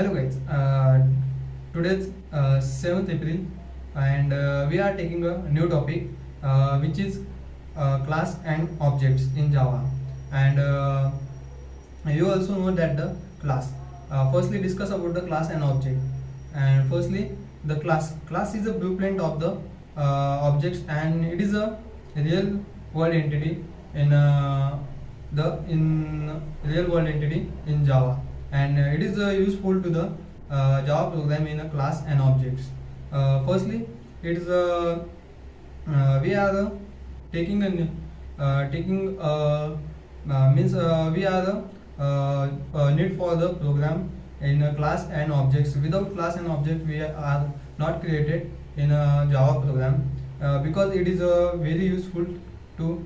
Hello guys, today's 7th April and we are taking a new topic which is class and objects in Java. And you also know that the class. Firstly discuss about the class and object. And firstly the class is a blueprint of the objects, and it is a real world entity in in real world entity in Java, and it is useful to the Java program in a class and objects. Firstly, it is we are taking a taking means we are need for the program in a class and objects. Without class and object, we are not created in a Java program, because it is very useful to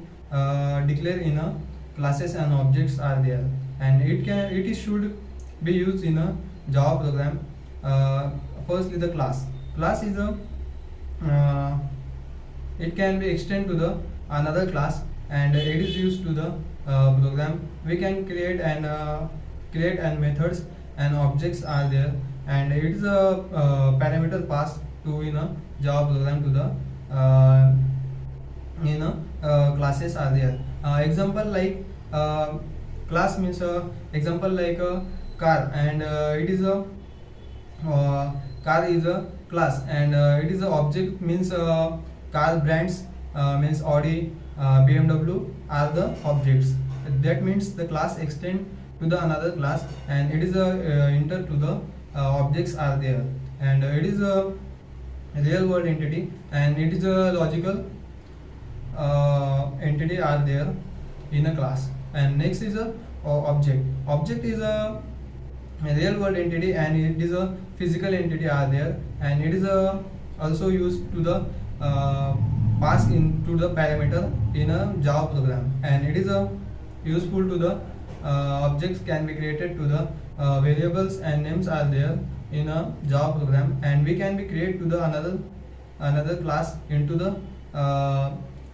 declare in a classes and objects are there, and it is should be used in a Java program. Firstly, the class is a uh, it can be extended to the another class, and it is used to the program. We can create and methods and objects are there, and it is a parameter passed to in a Java program to the classes are there. Example like class means example like a car, and it is a car is a class, and it is a object means car brands means Audi, BMW are the objects. That means the class extend to the another class, and it is a enter to the objects are there, and it is a real world entity, and it is a logical entity are there in a class. And next is a object is a real world entity, and it is a physical entity are there, and it is also used to the pass into the parameter in a Java program, and it is useful to the objects can be created to the variables and names are there in a Java program, and we can be create to the another class into the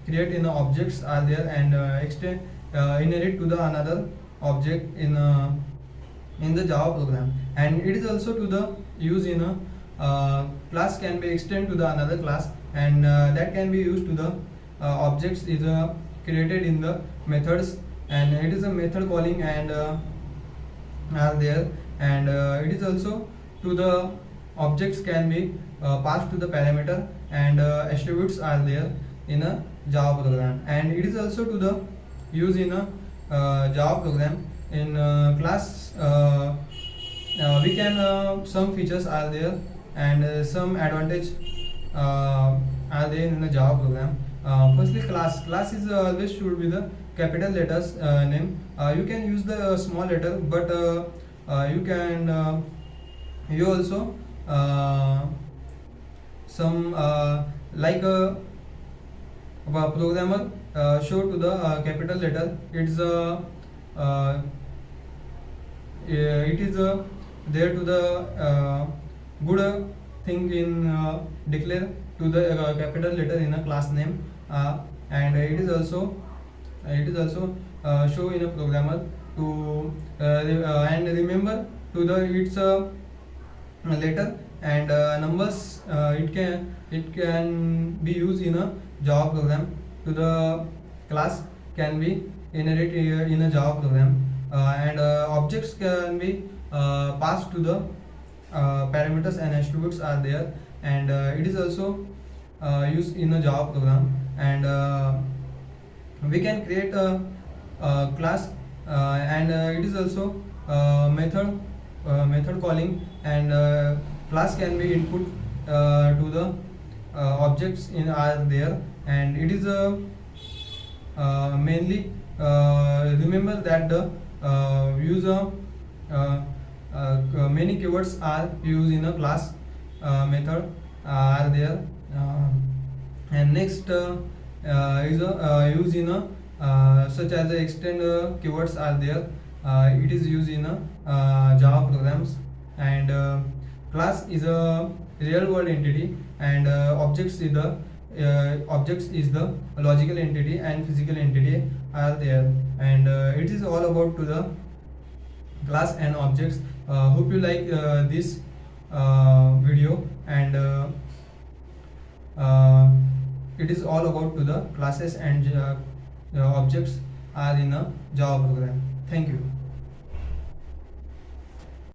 create in objects are there, and extend inherit to the another object in the Java program. And it is also to the use in a class can be extend to the another class, and that can be used to the objects is created in the methods, and it is a method calling and are there, and it is also to the objects can be passed to the parameter, and attributes are there in a Java program. And it is also to the use in a Java program in class. We can some features are there, and some advantage are there in the Java program. Firstly, class is always should be the capital letters name. You can use the small letter, but you can you also some like a programmer show to the capital letter. It's it is there to the good thing in declare to the capital letter in a class name, and it is also show in a programmer to and remember to the its letter and numbers. It can be used in a Java program to the class can be inherit in a Java program, and objects can be passed to the parameters and attributes are there, and it is also used in a Java program. And we can create a class, and it is also method calling, and class can be input to the objects in are there, and it is mainly remember that the user many keywords are used in a class method are there. And next is used in a such as extend keywords are there. It is used in Java programs, and class is a real world entity, and objects is the logical entity, and physical entity are there, and it is all about to the class and objects. Hope you like this video, and it is all about to the classes and objects are in a Java program. Thank you.